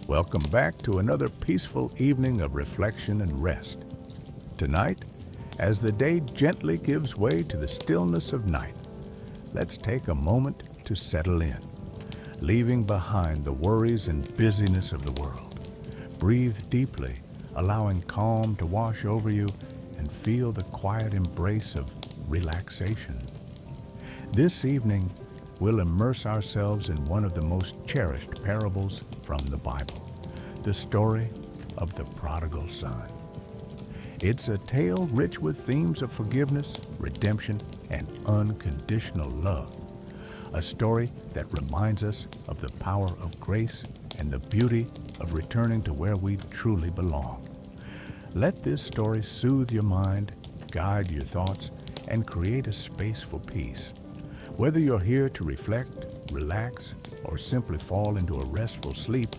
Welcome back to another peaceful evening of reflection and rest. Tonight, as the day gently gives way to the stillness of night, let's take a moment to settle in, leaving behind the worries and busyness of the world. Breathe deeply, allowing calm to wash over you, and feel the quiet embrace of relaxation. This evening, we'll immerse ourselves in one of the most cherished parables from the Bible, the story of the Prodigal Son. It's a tale rich with themes of forgiveness, redemption, and unconditional love. A story that reminds us of the power of grace and the beauty of returning to where we truly belong. Let this story soothe your mind, guide your thoughts, and create a space for peace. Whether you're here to reflect, relax, or simply fall into a restful sleep,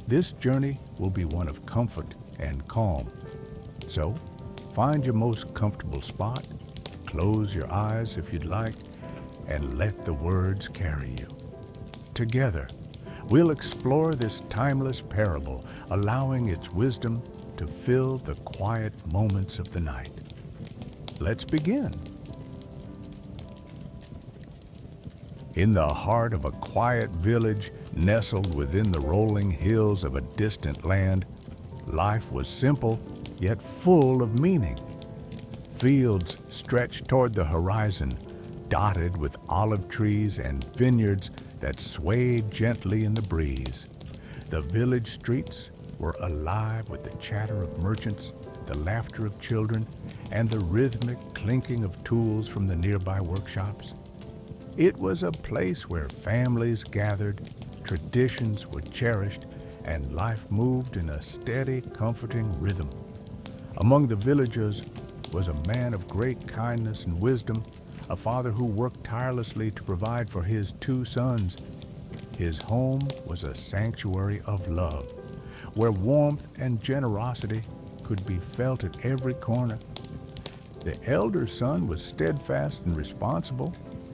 this journey will be one of comfort and calm. So, find your most comfortable spot, close your eyes if you'd like, and let the words carry you. Together, we'll explore this timeless parable, allowing its wisdom to fill the quiet moments of the night. Let's begin. In the heart of a quiet village nestled within the rolling hills of a distant land, life was simple yet full of meaning. Fields stretched toward the horizon, dotted with olive trees and vineyards that swayed gently in the breeze. The village streets were alive with the chatter of merchants, the laughter of children, and the rhythmic clinking of tools from the nearby workshops. It was a place where families gathered, traditions were cherished, and life moved in a steady, comforting rhythm. Among the villagers was a man of great kindness and wisdom, a father who worked tirelessly to provide for his 2 sons. His home was a sanctuary of love, where warmth and generosity could be felt at every corner. The elder son was steadfast and responsible,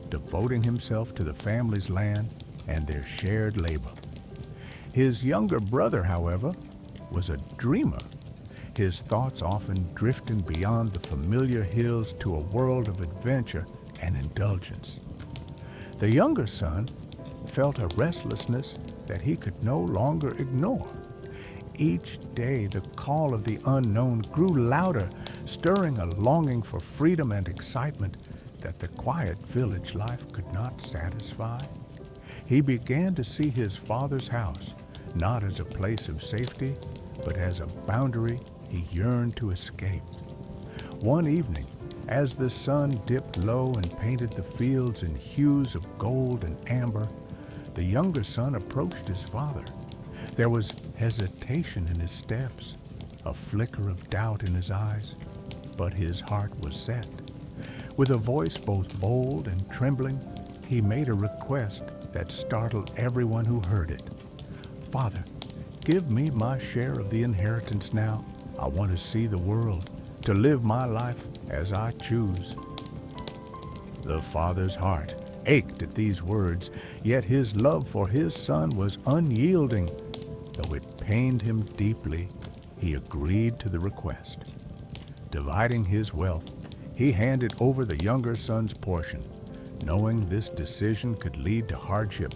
devoting himself to the family's land and their shared labor. His younger brother, however, was a dreamer, his thoughts often drifting beyond the familiar hills to a world of adventure and indulgence. The younger son felt a restlessness that he could no longer ignore. Each day, the call of the unknown grew louder, stirring a longing for freedom and excitement that the quiet village life could not satisfy. He began to see his father's house not as a place of safety, but as a boundary he yearned to escape. One evening, as the sun dipped low and painted the fields in hues of gold and amber, the younger son approached his father. There was hesitation in his steps, a flicker of doubt in his eyes, but his heart was set. With a voice both bold and trembling, he made a request that startled everyone who heard it. "Father, give me my share of the inheritance now. I want to see the world, to live my life as I choose." The father's heart ached at these words, yet his love for his son was unyielding. Though it pained him deeply, he agreed to the request. Dividing his wealth, he handed over the younger son's portion, knowing this decision could lead to hardship,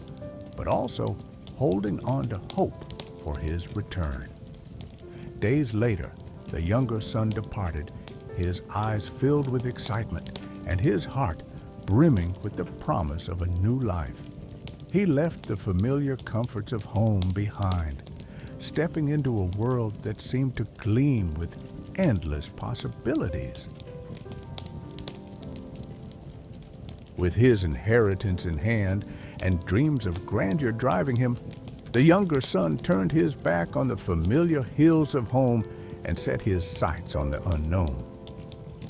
but also holding on to hope for his return. Days later, the younger son departed, his eyes filled with excitement and his heart brimming with the promise of a new life. He left the familiar comforts of home behind, stepping into a world that seemed to gleam with endless possibilities. With his inheritance in hand and dreams of grandeur driving him, the younger son turned his back on the familiar hills of home and set his sights on the unknown.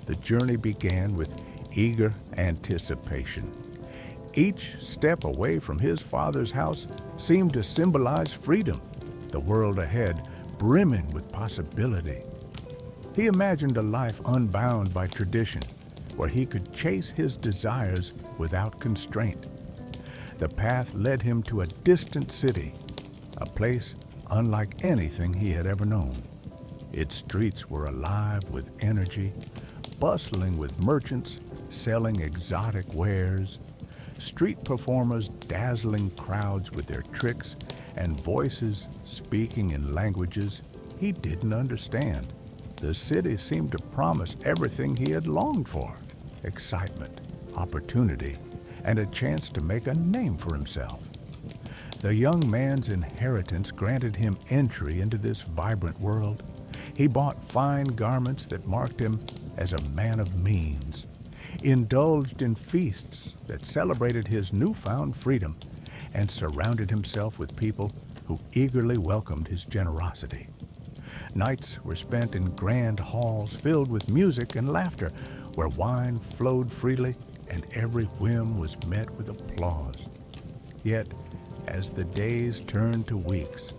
The journey began with eager anticipation. Each step away from his father's house seemed to symbolize freedom, the world ahead brimming with possibility. He imagined a life unbound by tradition, where he could chase his desires without constraint. The path led him to a distant city, a place unlike anything he had ever known. Its streets were alive with energy, bustling with merchants selling exotic wares, street performers dazzling crowds with their tricks, and voices speaking in languages he didn't understand. The city seemed to promise everything he had longed for: excitement, opportunity, and a chance to make a name for himself. The young man's inheritance granted him entry into this vibrant world. He bought fine garments that marked him as a man of means, indulged in feasts that celebrated his newfound freedom, and surrounded himself with people who eagerly welcomed his generosity. Nights were spent in grand halls filled with music and laughter, where wine flowed freely and every whim was met with applause. Yet, as the days turned to weeks,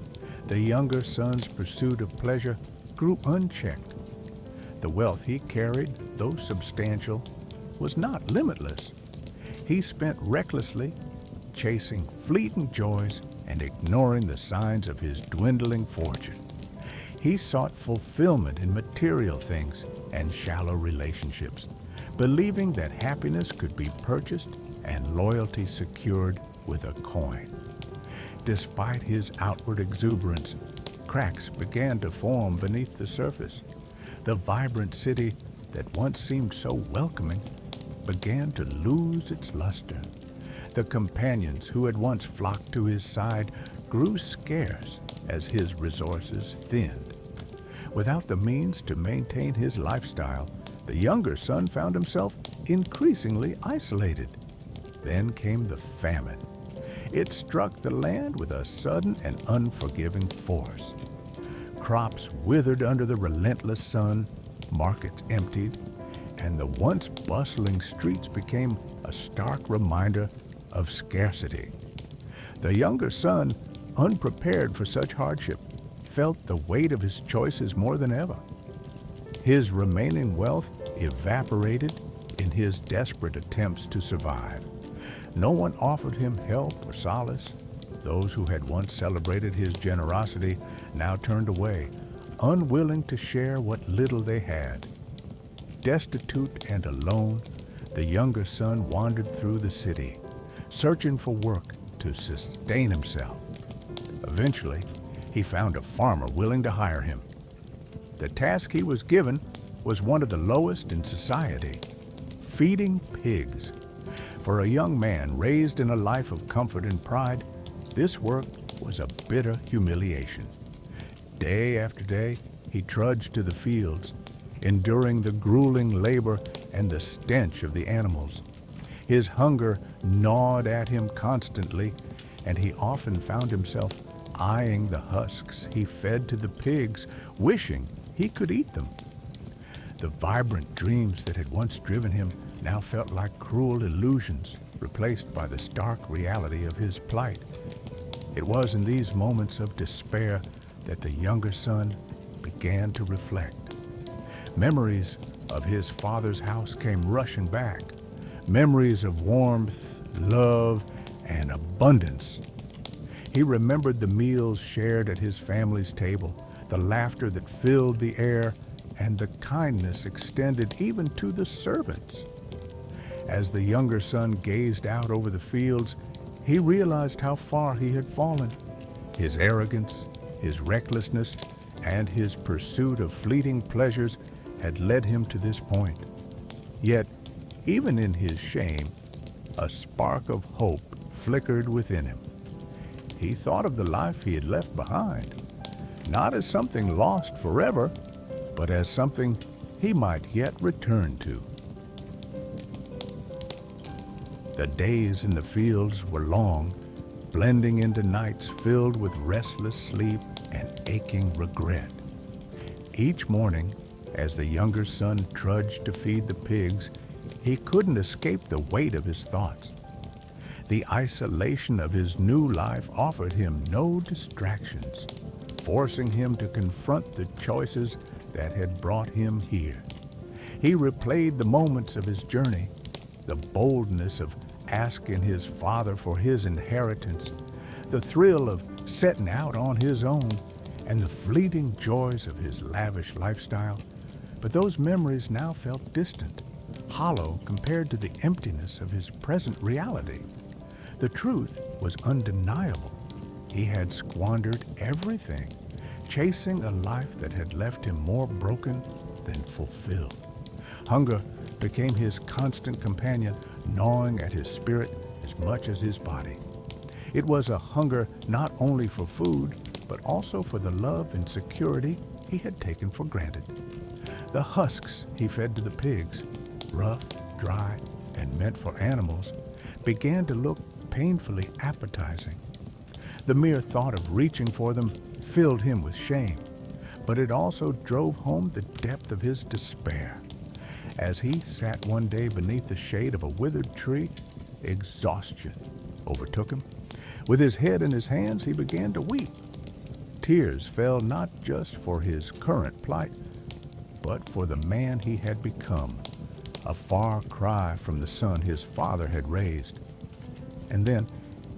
the younger son's pursuit of pleasure grew unchecked. The wealth he carried, though substantial, was not limitless. He spent recklessly, chasing fleeting joys and ignoring the signs of his dwindling fortune. He sought fulfillment in material things and shallow relationships, believing that happiness could be purchased and loyalty secured with a coin. Despite his outward exuberance, cracks began to form beneath the surface. The vibrant city that once seemed so welcoming began to lose its luster. The companions who had once flocked to his side grew scarce as his resources thinned. Without the means to maintain his lifestyle, the younger son found himself increasingly isolated. Then came the famine. It struck the land with a sudden and unforgiving force. Crops withered under the relentless sun, markets emptied, and the once bustling streets became a stark reminder of scarcity. The younger son, unprepared for such hardship, felt the weight of his choices more than ever. His remaining wealth evaporated in his desperate attempts to survive. No one offered him help or solace. Those who had once celebrated his generosity now turned away, unwilling to share what little they had. Destitute and alone, the younger son wandered through the city, searching for work to sustain himself. Eventually, he found a farmer willing to hire him. The task he was given was one of the lowest in society: feeding pigs. For a young man raised in a life of comfort and pride, this work was a bitter humiliation. Day after day, he trudged to the fields, enduring the grueling labor and the stench of the animals. His hunger gnawed at him constantly, and he often found himself eyeing the husks he fed to the pigs, wishing he could eat them. The vibrant dreams that had once driven him now felt like cruel illusions, replaced by the stark reality of his plight. It was in these moments of despair that the younger son began to reflect. Memories of his father's house came rushing back, memories of warmth, love, and abundance. He remembered the meals shared at his family's table, the laughter that filled the air, and the kindness extended even to the servants. As the younger son gazed out over the fields, he realized how far he had fallen. His arrogance, his recklessness, and his pursuit of fleeting pleasures had led him to this point. Yet, even in his shame, a spark of hope flickered within him. He thought of the life he had left behind, not as something lost forever, but as something he might yet return to. The days in the fields were long, blending into nights filled with restless sleep and aching regret. Each morning, as the younger son trudged to feed the pigs, he couldn't escape the weight of his thoughts. The isolation of his new life offered him no distractions, forcing him to confront the choices that had brought him here. He replayed the moments of his journey, the boldness of asking his father for his inheritance, the thrill of setting out on his own, and the fleeting joys of his lavish lifestyle. But those memories now felt distant, hollow compared to the emptiness of his present reality. The truth was undeniable. He had squandered everything, chasing a life that had left him more broken than fulfilled. Hunger became his constant companion, gnawing at his spirit as much as his body. It was a hunger not only for food, but also for the love and security he had taken for granted. The husks he fed to the pigs, rough, dry, and meant for animals, began to look painfully appetizing. The mere thought of reaching for them filled him with shame, but it also drove home the depth of his despair. As he sat one day beneath the shade of a withered tree, exhaustion overtook him. With his head in his hands, he began to weep. Tears fell not just for his current plight, but for the man he had become, a far cry from the son his father had raised. And then,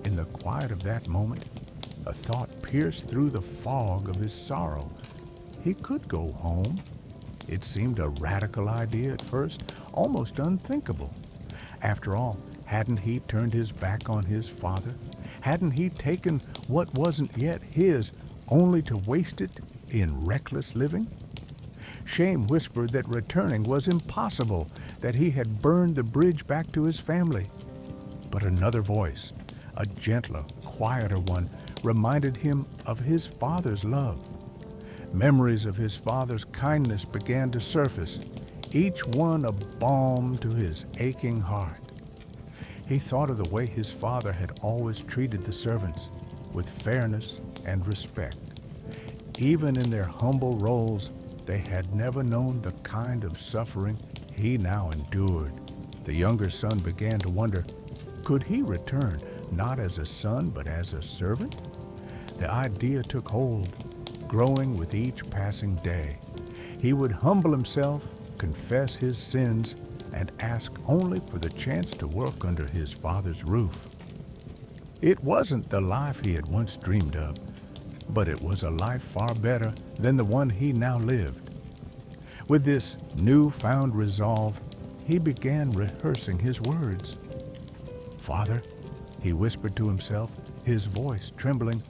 in the quiet of that moment, a thought pierced through the fog of his sorrow. He could go home. It seemed a radical idea at first, almost unthinkable. After all, hadn't he turned his back on his father? Hadn't he taken what wasn't yet his, only to waste it in reckless living? Shame whispered that returning was impossible, that he had burned the bridge back to his family. But another voice, a gentler, quieter one, reminded him of his father's love. Memories of his father's kindness began to surface, each one a balm to his aching heart. He thought of the way his father had always treated the servants, with fairness and respect. Even in their humble roles, they had never known the kind of suffering he now endured. The younger son began to wonder, could he return, not as a son, but as a servant? The idea took hold, growing with each passing day. He would humble himself, confess his sins, and ask only for the chance to work under his father's roof. It wasn't the life he had once dreamed of, but it was a life far better than the one he now lived. With this newfound resolve, he began rehearsing his words. "Father," he whispered to himself, his voice trembling,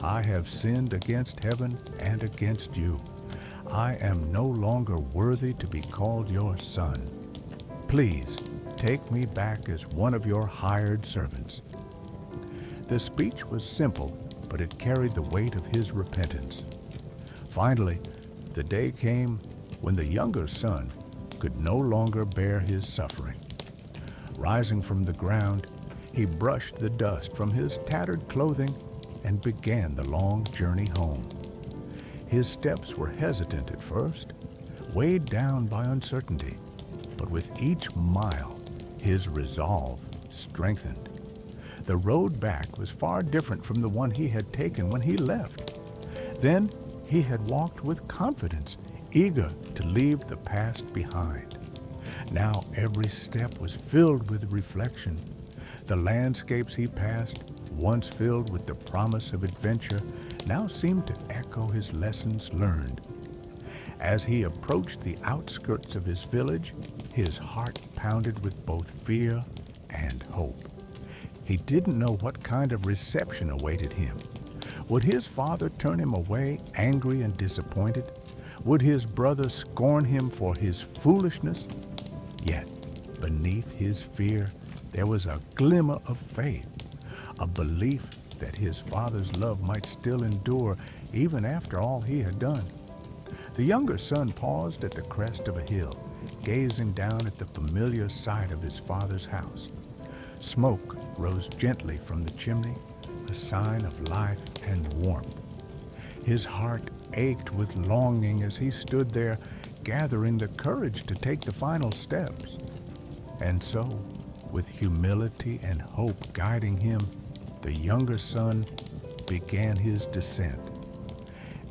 "I have sinned against heaven and against you. I am no longer worthy to be called your son. Please take me back as one of your hired servants." The speech was simple, but it carried the weight of his repentance. Finally, the day came when the younger son could no longer bear his suffering. Rising from the ground, he brushed the dust from his tattered clothing and began the long journey home. His steps were hesitant at first, weighed down by uncertainty, but with each mile, his resolve strengthened. The road back was far different from the one he had taken when he left. Then he had walked with confidence, eager to leave the past behind. Now every step was filled with reflection. The landscapes he passed, once filled with the promise of adventure, now seemed to echo his lessons learned. As he approached the outskirts of his village, his heart pounded with both fear and hope. He didn't know what kind of reception awaited him. Would his father turn him away, angry and disappointed? Would his brother scorn him for his foolishness? Yet, beneath his fear, there was a glimmer of faith, a belief that his father's love might still endure even after all he had done. The younger son paused at the crest of a hill, gazing down at the familiar sight of his father's house. Smoke rose gently from the chimney, a sign of life and warmth. His heart ached with longing as he stood there, gathering the courage to take the final steps. And so, with humility and hope guiding him, the younger son began his descent.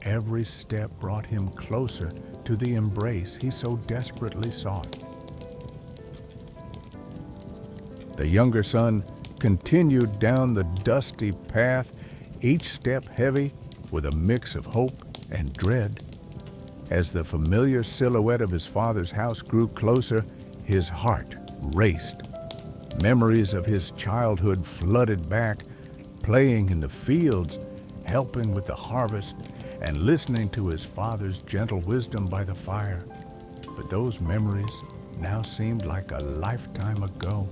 Every step brought him closer to the embrace he so desperately sought. The younger son continued down the dusty path, each step heavy with a mix of hope and dread. As the familiar silhouette of his father's house grew closer, his heart raced. Memories of his childhood flooded back, playing in the fields, helping with the harvest, and listening to his father's gentle wisdom by the fire. But those memories now seemed like a lifetime ago,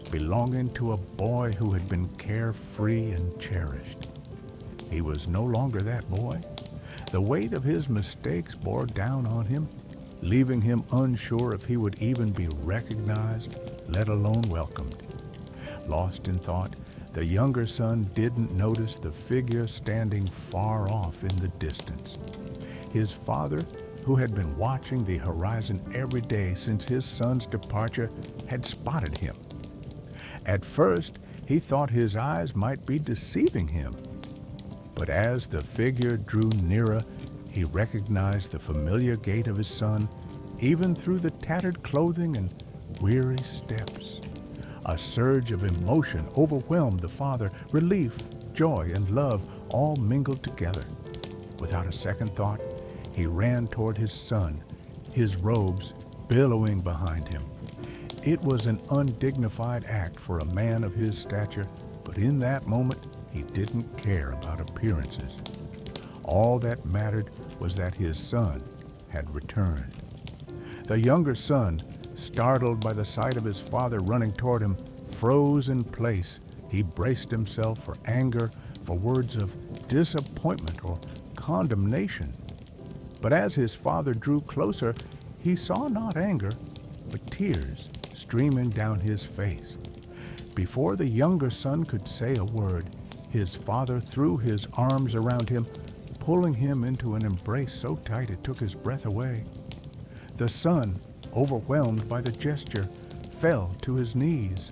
belonging to a boy who had been carefree and cherished. He was no longer that boy. The weight of his mistakes bore down on him, leaving him unsure if he would even be recognized, let alone welcomed. Lost in thought, the younger son didn't notice the figure standing far off in the distance. His father, who had been watching the horizon every day since his son's departure, had spotted him. At first, he thought his eyes might be deceiving him. But as the figure drew nearer, he recognized the familiar gait of his son, even through the tattered clothing and weary steps. A surge of emotion overwhelmed the father. Relief, joy, and love all mingled together. Without a second thought, he ran toward his son, his robes billowing behind him. It was an undignified act for a man of his stature, but in that moment, he didn't care about appearances. All that mattered was that his son had returned. The younger son, startled by the sight of his father running toward him, froze in place. He braced himself for anger, for words of disappointment or condemnation. But as his father drew closer, he saw not anger, but tears streaming down his face. Before the younger son could say a word, his father threw his arms around him, pulling him into an embrace so tight it took his breath away. The son, overwhelmed by the gesture, fell to his knees.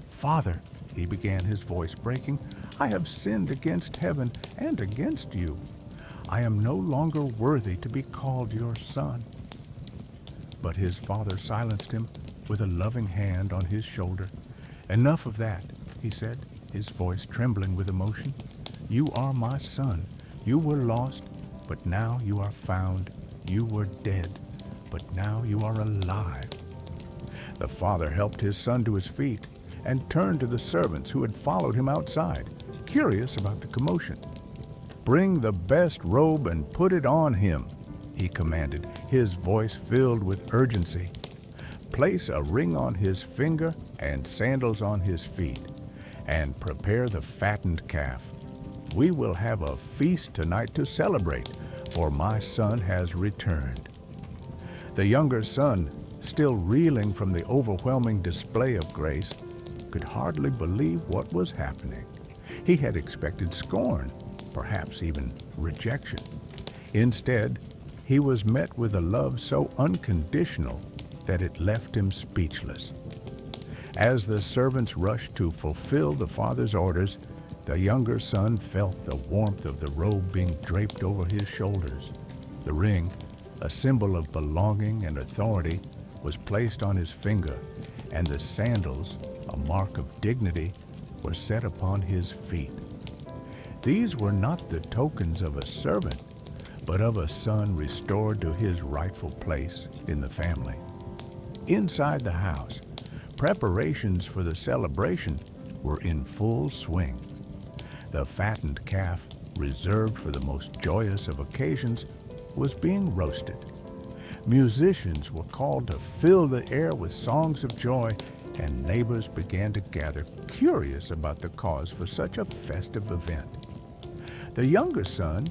"Father," he began, his voice breaking, "I have sinned against heaven and against you. I am no longer worthy to be called your son." But his father silenced him with a loving hand on his shoulder. "Enough of that," he said, his voice trembling with emotion. "You are my son. You were lost, but now you are found. You were dead, but now you are alive." The father helped his son to his feet and turned to the servants who had followed him outside, curious about the commotion. "Bring the best robe and put it on him," he commanded, his voice filled with urgency. "Place a ring on his finger and sandals on his feet, and prepare the fattened calf. We will have a feast tonight to celebrate, for my son has returned." The younger son, still reeling from the overwhelming display of grace, could hardly believe what was happening. He had expected scorn, perhaps even rejection. Instead, he was met with a love so unconditional that it left him speechless. As the servants rushed to fulfill the father's orders, the younger son felt the warmth of the robe being draped over his shoulders. The ring, a symbol of belonging and authority, was placed on his finger, and the sandals, a mark of dignity, were set upon his feet. These were not the tokens of a servant, but of a son restored to his rightful place in the family. Inside the house, preparations for the celebration were in full swing. The fattened calf, reserved for the most joyous of occasions, was being roasted. Musicians were called to fill the air with songs of joy, and neighbors began to gather, curious about the cause for such a festive event. The younger son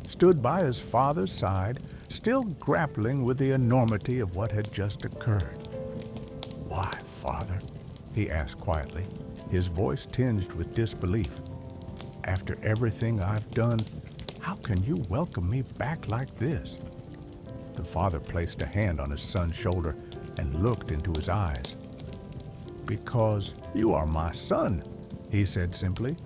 stood by his father's side, still grappling with the enormity of what had just occurred. "Why, Father?" he asked quietly, his voice tinged with disbelief. "After everything I've done, how can you welcome me back like this?" The father placed a hand on his son's shoulder and looked into his eyes. "Because you are my son," he said simply.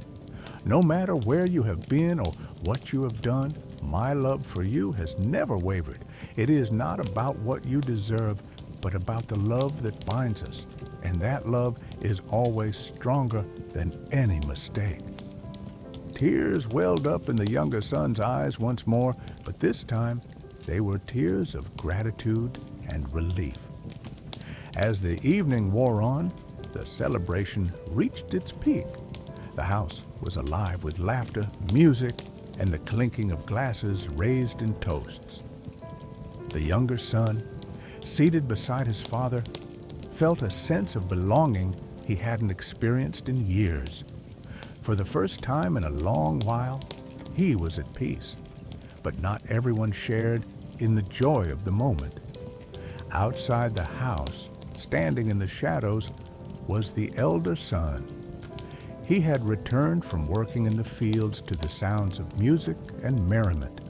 "No matter where you have been or what you have done, my love for you has never wavered. It is not about what you deserve, but about the love that binds us, and that love is always stronger than any mistake. Tears welled up in the younger son's eyes once more, but this time they were tears of gratitude and relief. As the evening wore on, the celebration reached its peak. The house was alive with laughter, music, and the clinking of glasses raised in toasts. The younger son, seated beside his father, felt a sense of belonging he hadn't experienced in years. For the first time in a long while, he was at peace, but not everyone shared in the joy of the moment. Outside the house, standing in the shadows, was the elder son. He had returned from working in the fields to the sounds of music and merriment,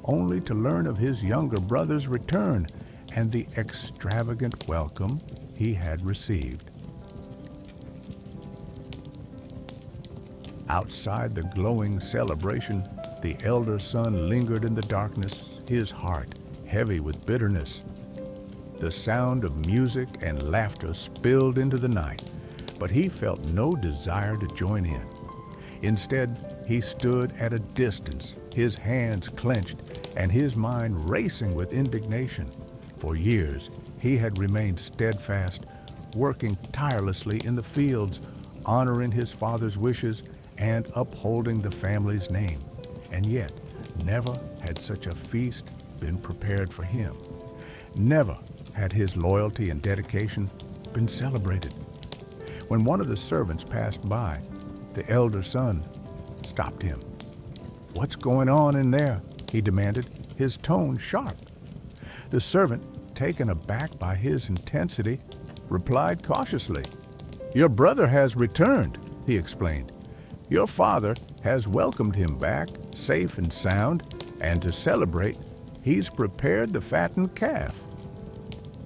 only to learn of his younger brother's return and the extravagant welcome he had received. Outside the glowing celebration, the elder son lingered in the darkness, his heart heavy with bitterness. The sound of music and laughter spilled into the night, but he felt no desire to join in. Instead, he stood at a distance, his hands clenched and his mind racing with indignation. For years, he had remained steadfast, working tirelessly in the fields, honoring his father's wishes and upholding the family's name. And yet, never had such a feast been prepared for him. Never had his loyalty and dedication been celebrated. When one of the servants passed by, the elder son stopped him. "What's going on in there?" he demanded, his tone sharp. The servant, taken aback by his intensity, replied cautiously. "Your brother has returned," he explained. "Your father has welcomed him back, safe and sound, and to celebrate, he's prepared the fattened calf."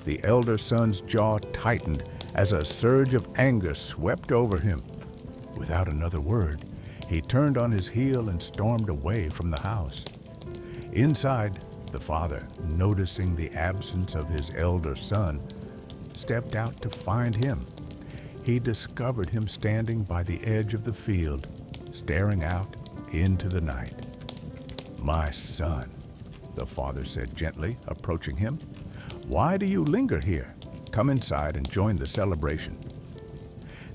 The elder son's jaw tightened as a surge of anger swept over him. Without another word, he turned on his heel and stormed away from the house. Inside, the father, noticing the absence of his elder son, stepped out to find him. He discovered him standing by the edge of the field, staring out into the night. "My son," the father said gently, approaching him, "why do you linger here? Come inside and join the celebration."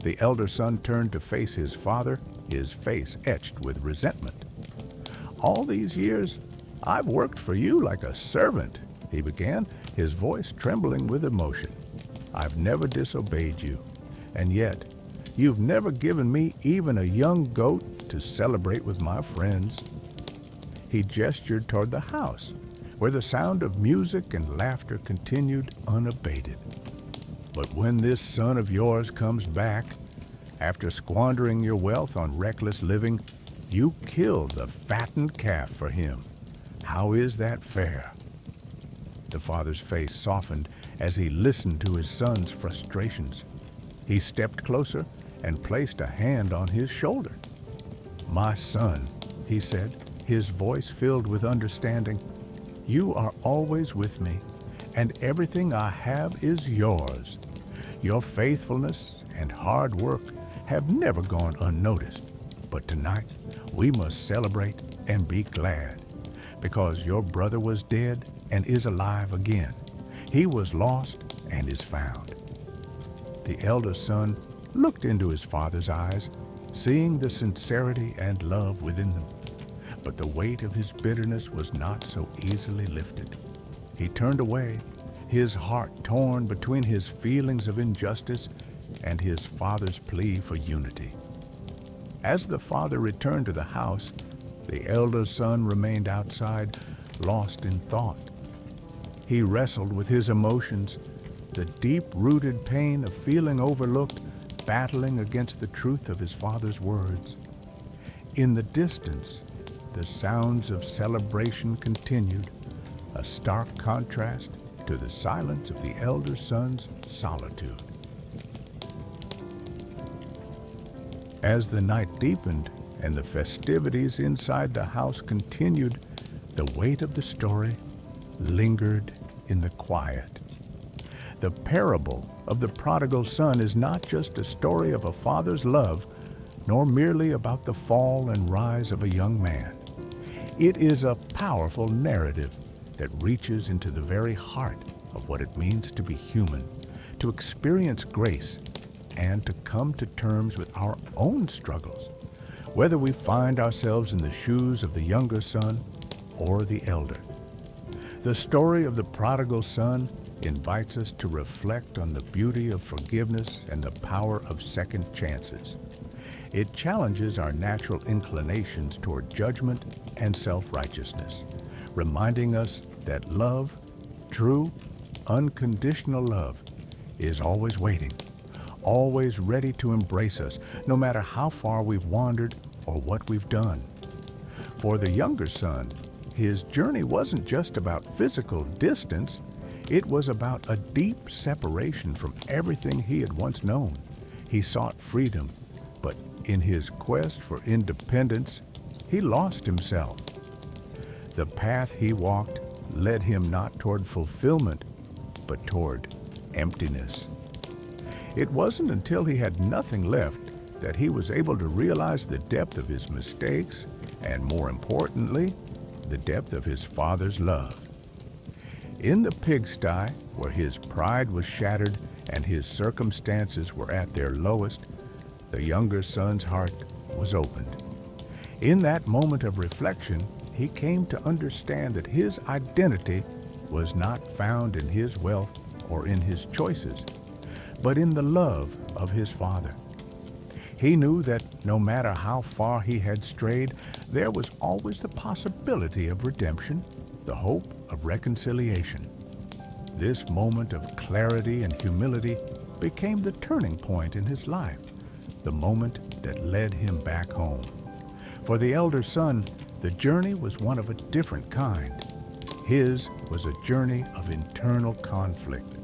The elder son turned to face his father, his face etched with resentment. "All these years, I've worked for you like a servant," he began, his voice trembling with emotion. "I've never disobeyed you, and yet you've never given me even a young goat to celebrate with my friends." He gestured toward the house, where the sound of music and laughter continued unabated. "But when this son of yours comes back, after squandering your wealth on reckless living, you kill the fattened calf for him. How is that fair?" The father's face softened as he listened to his son's frustrations. He stepped closer and placed a hand on his shoulder. "My son," he said, his voice filled with understanding, "you are always with me, and everything I have is yours. Your faithfulness and hard work have never gone unnoticed, but tonight we must celebrate and be glad, because your brother was dead and is alive again. He was lost and is found." The elder son looked into his father's eyes, seeing the sincerity and love within them. But the weight of his bitterness was not so easily lifted. He turned away, his heart torn between his feelings of injustice and his father's plea for unity. As the father returned to the house, the elder son remained outside, lost in thought. He wrestled with his emotions, the deep-rooted pain of feeling overlooked, battling against the truth of his father's words. In the distance, the sounds of celebration continued, a stark contrast to the silence of the elder son's solitude. As the night deepened and the festivities inside the house continued, the weight of the story lingered in the quiet. The parable of the prodigal son is not just a story of a father's love, nor merely about the fall and rise of a young man. It is a powerful narrative that reaches into the very heart of what it means to be human, to experience grace, and to come to terms with our own struggles, whether we find ourselves in the shoes of the younger son or the elder. The story of the prodigal son invites us to reflect on the beauty of forgiveness and the power of second chances. It challenges our natural inclinations toward judgment and self-righteousness, reminding us that love, true, unconditional love, is always waiting, always ready to embrace us, no matter how far we've wandered or what we've done. For the younger son, his journey wasn't just about physical distance, it was about a deep separation from everything he had once known. He sought freedom, but in his quest for independence, he lost himself. The path he walked led him not toward fulfillment, but toward emptiness. It wasn't until he had nothing left that he was able to realize the depth of his mistakes and, more importantly, the depth of his father's love. In the pigsty, where his pride was shattered and his circumstances were at their lowest, the younger son's heart was opened. In that moment of reflection, he came to understand that his identity was not found in his wealth or in his choices, but in the love of his father. He knew that no matter how far he had strayed, there was always the possibility of redemption, the hope of reconciliation. This moment of clarity and humility became the turning point in his life, the moment that led him back home. For the elder son, the journey was one of a different kind. His was a journey of internal conflict,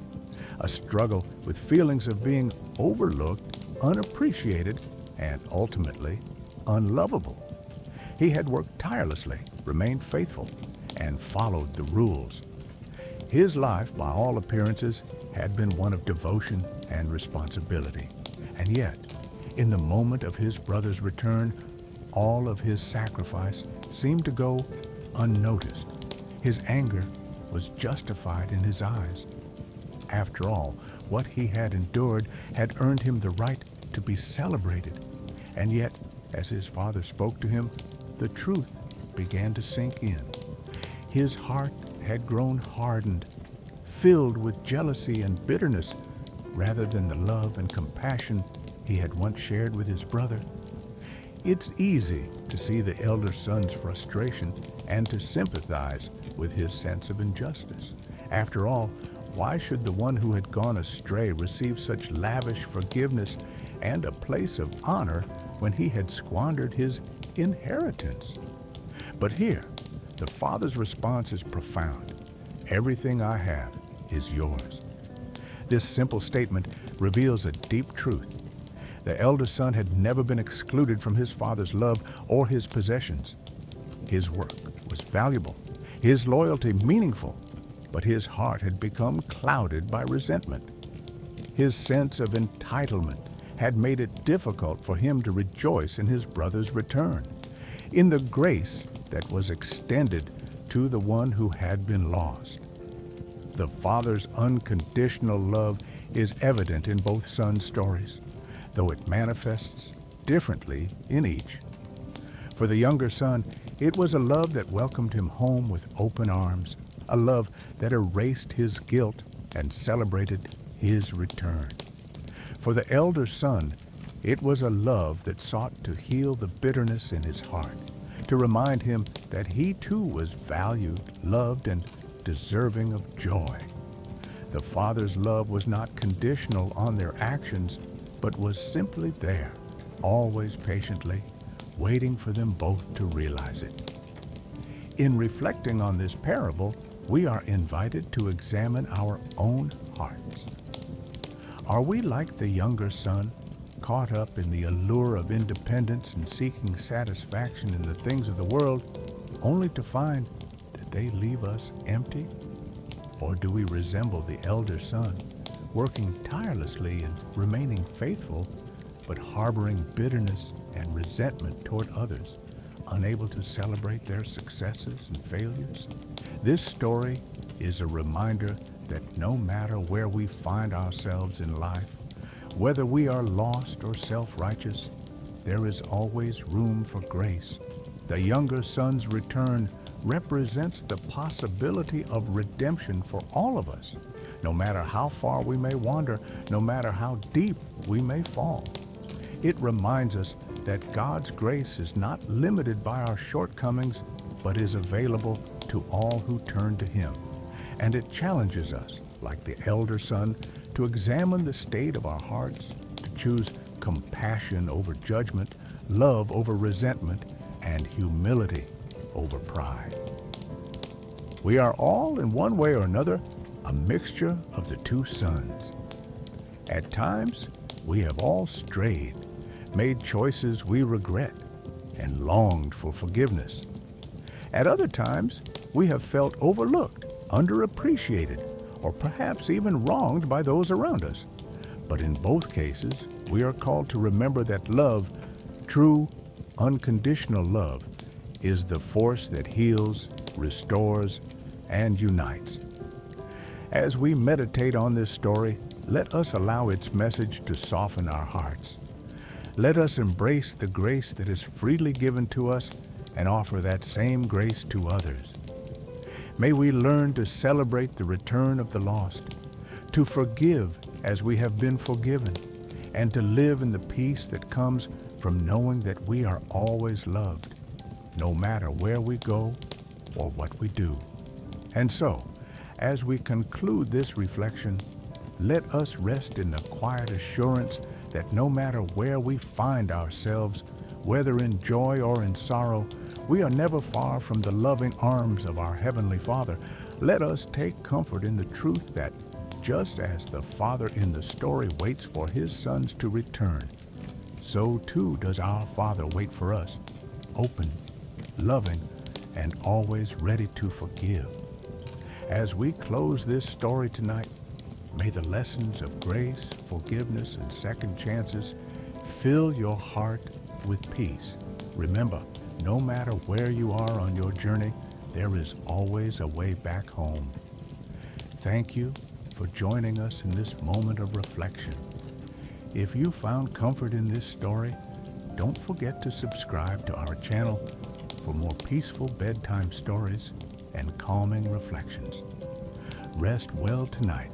a struggle with feelings of being overlooked, unappreciated, and ultimately unlovable. He had worked tirelessly, remained faithful, and followed the rules. His life, by all appearances, had been one of devotion and responsibility. And yet, in the moment of his brother's return, all of his sacrifice seemed to go unnoticed. His anger was justified in his eyes. After all, what he had endured had earned him the right to be celebrated. And yet, as his father spoke to him, the truth began to sink in. His heart had grown hardened, filled with jealousy and bitterness, rather than the love and compassion he had once shared with his brother. It's easy to see the elder son's frustration and to sympathize with his sense of injustice. After all, why should the one who had gone astray receive such lavish forgiveness and a place of honor when he had squandered his inheritance? But here, the father's response is profound. Everything I have is yours. This simple statement reveals a deep truth. The elder son had never been excluded from his father's love or his possessions. His work was valuable, his loyalty meaningful, but his heart had become clouded by resentment. His sense of entitlement had made it difficult for him to rejoice in his brother's return, in the grace that was extended to the one who had been lost. The father's unconditional love is evident in both sons' stories, though it manifests differently in each. For the younger son, it was a love that welcomed him home with open arms, a love that erased his guilt and celebrated his return. For the elder son, it was a love that sought to heal the bitterness in his heart, to remind him that he too was valued, loved, and deserving of joy. The father's love was not conditional on their actions, but was simply there, always patiently, waiting for them both to realize it. In reflecting on this parable, we are invited to examine our own hearts. Are we like the younger son, caught up in the allure of independence and seeking satisfaction in the things of the world, only to find that they leave us empty? Or do we resemble the elder son, working tirelessly and remaining faithful, but harboring bitterness and resentment toward others, unable to celebrate their successes and failures? This story is a reminder that no matter where we find ourselves in life, whether we are lost or self-righteous, there is always room for grace. The younger son's return represents the possibility of redemption for all of us, no matter how far we may wander, no matter how deep we may fall. It reminds us that God's grace is not limited by our shortcomings, but is available to all who turn to Him. And it challenges us, like the elder son, to examine the state of our hearts, to choose compassion over judgment, love over resentment, and humility over pride. We are all, in one way or another, a mixture of the two sons. At times, we have all strayed, made choices we regret, and longed for forgiveness. At other times, we have felt overlooked, underappreciated, or perhaps even wronged by those around us. But in both cases, we are called to remember that love, true, unconditional love, is the force that heals, restores, and unites. As we meditate on this story, let us allow its message to soften our hearts. Let us embrace the grace that is freely given to us and offer that same grace to others. May we learn to celebrate the return of the lost, to forgive as we have been forgiven, and to live in the peace that comes from knowing that we are always loved, no matter where we go or what we do. And so, as we conclude this reflection, let us rest in the quiet assurance that no matter where we find ourselves, whether in joy or in sorrow, we are never far from the loving arms of our Heavenly Father. Let us take comfort in the truth that just as the Father in the story waits for His sons to return, so too does our Father wait for us, open, loving, and always ready to forgive. As we close this story tonight, may the lessons of grace, forgiveness, and second chances fill your heart with peace. Remember, no matter where you are on your journey, there is always a way back home. Thank you for joining us in this moment of reflection. If you found comfort in this story, don't forget to subscribe to our channel for more peaceful bedtime stories and calming reflections. Rest well tonight,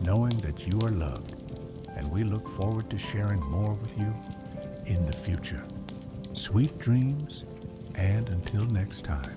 knowing that you are loved, and we look forward to sharing more with you in the future. Sweet dreams, and until next time.